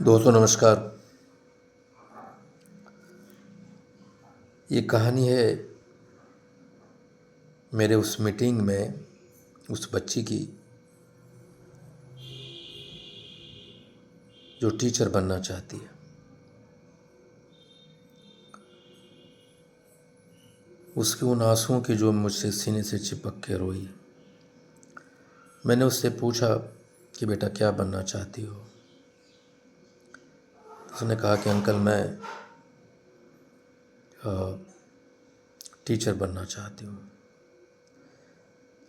दोस्तों नमस्कार। ये कहानी है मेरे उस मीटिंग में उस बच्ची की जो टीचर बनना चाहती है। उसके उन आंसुओं की जो मुझसे सीने से चिपक के रोई। मैंने उससे पूछा कि बेटा क्या बनना चाहती हो। उसने कहा कि अंकल मैं टीचर बनना चाहती हूँ।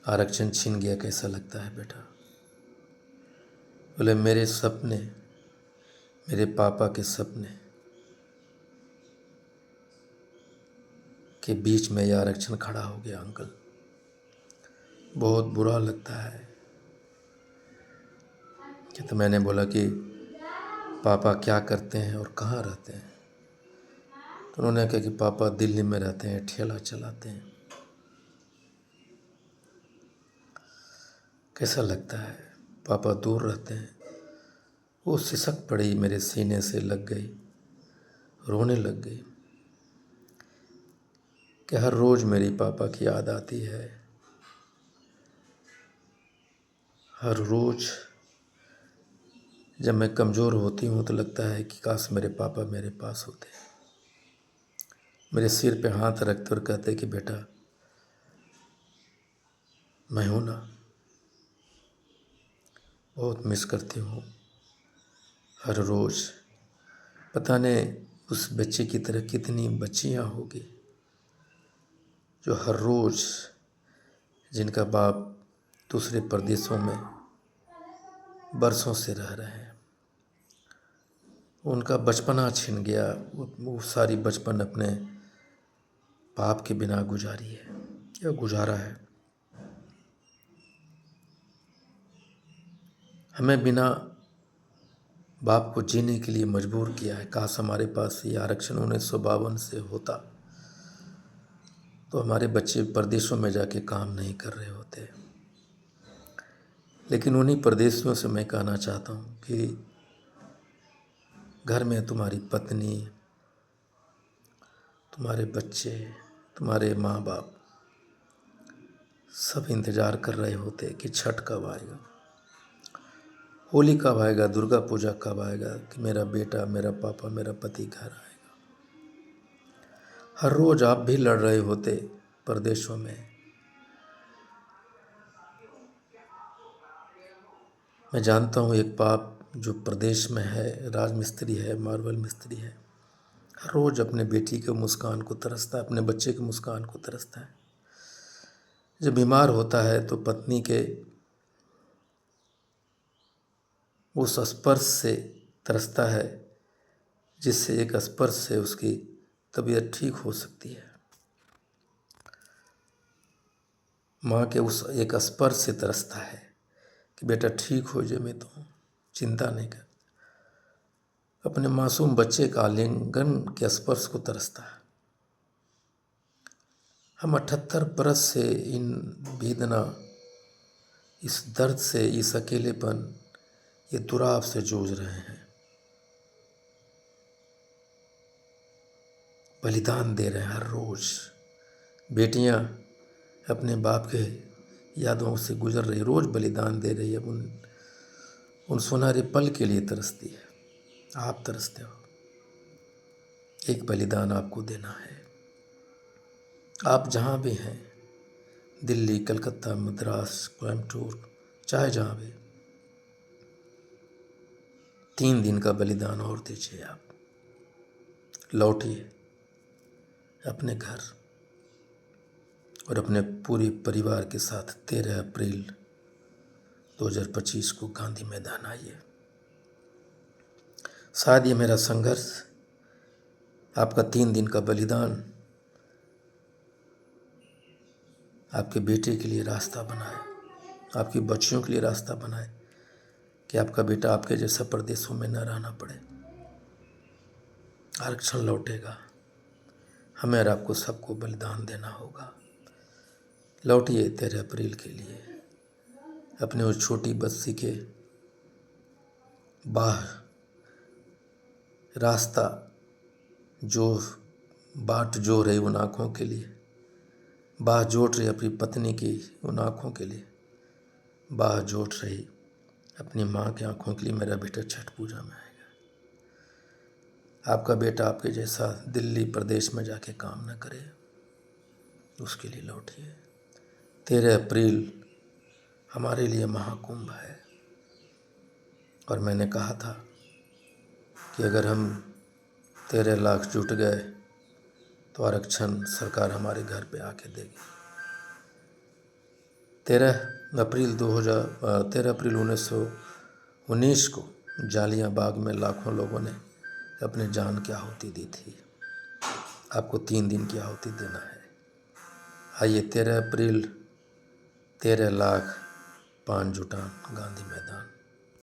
आरक्षण छीन गया, कैसा लगता है बेटा। बोले मेरे सपने, मेरे पापा के सपने के बीच में यह आरक्षण खड़ा हो गया अंकल। बहुत बुरा लगता है। तो मैंने बोला कि पापा क्या करते हैं और कहाँ रहते हैं। तो उन्होंने कहा कि पापा दिल्ली में रहते हैं, ठेला चलाते हैं। कैसा लगता है, पापा दूर रहते हैं। वो सिसक पड़ी, मेरे सीने से लग गई, रोने लग गई कि हर रोज़ मेरी पापा की याद आती है। हर रोज़ जब मैं कमज़ोर होती हूँ तो लगता है कि काश मेरे पापा मेरे पास होते। मेरे सिर पे हाथ रखते और कहते कि बेटा मैं हूँ ना। बहुत मिस करती हूँ हर रोज़। पता नहीं उस बच्चे की तरह कितनी बच्चियाँ होगी जो हर रोज़, जिनका बाप दूसरे प्रदेशों में बरसों से रह रहे हैं, उनका बचपना छिन गया। वो सारी बचपन अपने बाप के बिना गुजारी है या गुजारा है। हमें बिना बाप को जीने के लिए मजबूर किया है। काश हमारे पास ये आरक्षण 1952 से होता तो हमारे बच्चे प्रदेशों में जाके काम नहीं कर रहे होते। लेकिन उन्हीं प्रदेशों से मैं कहना चाहता हूँ कि घर में तुम्हारी पत्नी, तुम्हारे बच्चे, तुम्हारे माँ बाप सब इंतज़ार कर रहे होते कि छठ कब आएगा, होली कब आएगा, दुर्गा पूजा कब आएगा, कि मेरा बेटा, मेरा पापा, मेरा पति घर आएगा। हर रोज़ आप भी लड़ रहे होते प्रदेशों में। मैं जानता हूँ एक बाप जो प्रदेश में है, राजमिस्त्री है, मार्बल मिस्त्री है, हर रोज़ अपने बेटी के मुस्कान को तरसता है, अपने बच्चे की मुस्कान को तरसता है। जब बीमार होता है तो पत्नी के उस स्पर्श से तरसता है जिससे एक स्पर्श से उसकी तबीयत ठीक हो सकती है। माँ के उस एक स्पर्श से तरसता है कि बेटा ठीक हो जाए, मैं तो चिंता नहीं कर। अपने मासूम बच्चे का आलिंगन के स्पर्श को तरसता है। हम 78 बरस से इन वेदना, इस दर्द से, इस अकेलेपन, ये दुराव से जूझ रहे हैं। बलिदान दे रहे हैं हर रोज़। बेटियां अपने बाप के यादों से गुजर रही, रोज़ बलिदान दे रही है। उन सुनहरे पल के लिए तरसती है। आप तरसते हो। एक बलिदान आपको देना है। आप जहाँ भी हैं, दिल्ली, कलकत्ता, मद्रास, कोयम्बटूर, चाहे जहाँ भी, 3 दिन का बलिदान और दीजिए। आप लौटिए अपने घर और अपने पूरे परिवार के साथ 13 अप्रैल 2025 को गांधी मैदान आइए। शायद ये मेरा संघर्ष, आपका 3 दिन का बलिदान आपके बेटे के लिए रास्ता बनाए, आपकी बच्चियों के लिए रास्ता बनाए कि आपका बेटा आपके जैसा प्रदेशों में न रहना पड़े। आरक्षण लौटेगा। हमें और आपको सबको बलिदान देना होगा। लौटिए 13 अप्रैल के लिए अपने उस छोटी बस्ती के बाहर रास्ता जो बाट जो रही उन आँखों के लिए, बाह जोट रही अपनी पत्नी की उन आँखों के लिए, बाह जोट रही अपनी माँ की आँखों के लिए मेरा बेटा छठ पूजा में आएगा। आपका बेटा आपके जैसा दिल्ली प्रदेश में जाके काम न करे, उसके लिए लौटिए। 13 अप्रैल हमारे लिए महाकुंभ है और मैंने कहा था कि अगर हम 13 लाख जुट गए तो आरक्षण सरकार हमारे घर पे आके देगी। 13 अप्रैल 1919 को जालियां बाग में लाखों लोगों ने अपनी जान की आहुति दी थी। आपको 3 दिन की आहुति देना है। आइए 13 अप्रैल 13 लाख 5 जुटान गांधी मैदान।